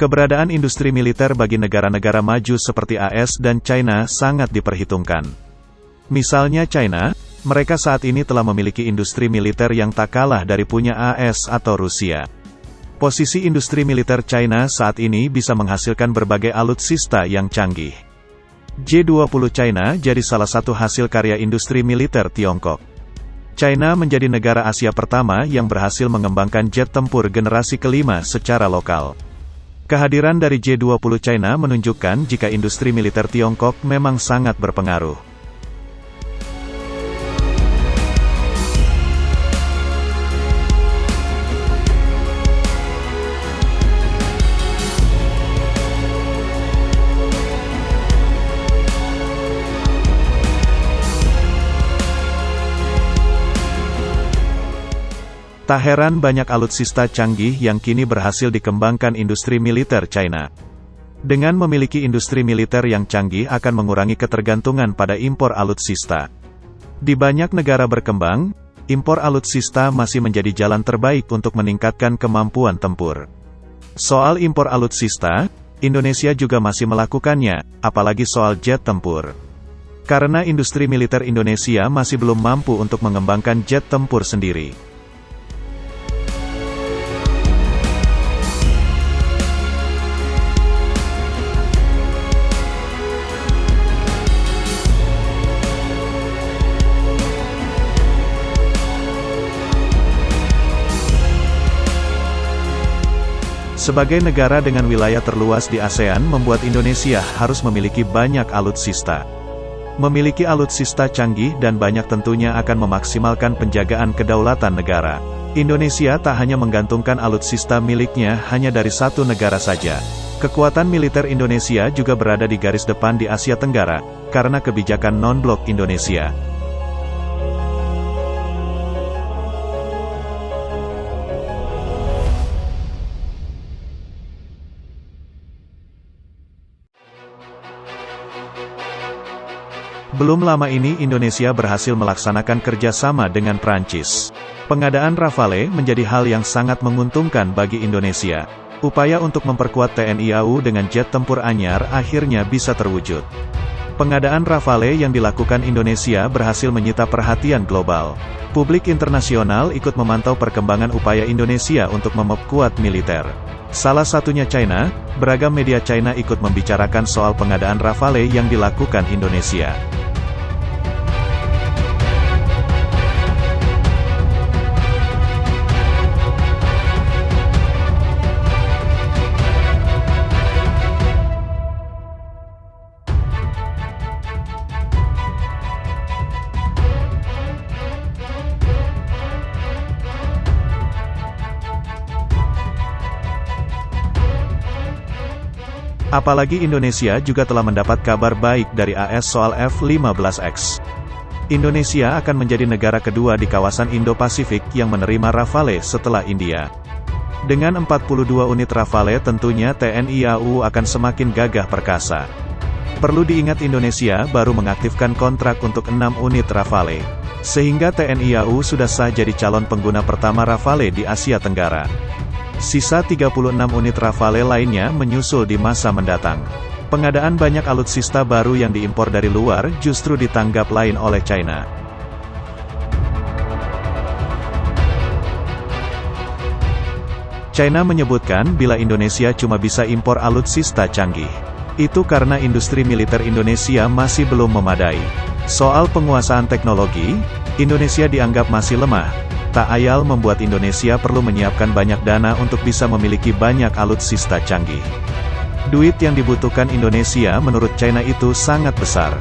Keberadaan industri militer bagi negara-negara maju seperti AS dan China sangat diperhitungkan. Misalnya China, mereka saat ini telah memiliki industri militer yang tak kalah dari punya AS atau Rusia. Posisi industri militer China saat ini bisa menghasilkan berbagai alutsista yang canggih. G20 China jadi salah satu hasil karya industri militer Tiongkok. China menjadi negara Asia pertama yang berhasil mengembangkan jet tempur generasi kelima secara lokal. Kehadiran dari G20 China menunjukkan jika industri militer Tiongkok memang sangat berpengaruh. Tak heran banyak alutsista canggih yang kini berhasil dikembangkan industri militer China. Dengan memiliki industri militer yang canggih akan mengurangi ketergantungan pada impor alutsista. Di banyak negara berkembang, impor alutsista masih menjadi jalan terbaik untuk meningkatkan kemampuan tempur. Soal impor alutsista, Indonesia juga masih melakukannya, apalagi soal jet tempur. Karena industri militer Indonesia masih belum mampu untuk mengembangkan jet tempur sendiri. Sebagai negara dengan wilayah terluas di ASEAN membuat Indonesia harus memiliki banyak alutsista. Memiliki alutsista canggih dan banyak tentunya akan memaksimalkan penjagaan kedaulatan negara. Indonesia tak hanya menggantungkan alutsista miliknya hanya dari satu negara saja. Kekuatan militer Indonesia juga berada di garis depan di Asia Tenggara, karena kebijakan non-blok Indonesia. Belum lama ini Indonesia berhasil melaksanakan kerjasama dengan Prancis. Pengadaan Rafale menjadi hal yang sangat menguntungkan bagi Indonesia. Upaya untuk memperkuat TNI AU dengan jet tempur anyar akhirnya bisa terwujud. Pengadaan Rafale yang dilakukan Indonesia berhasil menyita perhatian global. Publik internasional ikut memantau perkembangan upaya Indonesia untuk memperkuat militer. Salah satunya China, beragam media China ikut membicarakan soal pengadaan Rafale yang dilakukan Indonesia. Apalagi Indonesia juga telah mendapat kabar baik dari AS soal F-15X. Indonesia akan menjadi negara kedua di kawasan Indo-Pasifik yang menerima Rafale setelah India. Dengan 42 unit Rafale tentunya TNI AU akan semakin gagah perkasa. Perlu diingat Indonesia baru mengaktifkan kontrak untuk 6 unit Rafale. Sehingga TNI AU sudah sah jadi calon pengguna pertama Rafale di Asia Tenggara. Sisa 36 unit Rafale lainnya menyusul di masa mendatang. Pengadaan banyak alutsista baru yang diimpor dari luar justru ditanggap lain oleh China. China menyebutkan bila Indonesia cuma bisa impor alutsista canggih. Itu karena industri militer Indonesia masih belum memadai. Soal penguasaan teknologi, Indonesia dianggap masih lemah. Tak ayal membuat Indonesia perlu menyiapkan banyak dana untuk bisa memiliki banyak alutsista canggih. Duit yang dibutuhkan Indonesia menurut China itu sangat besar.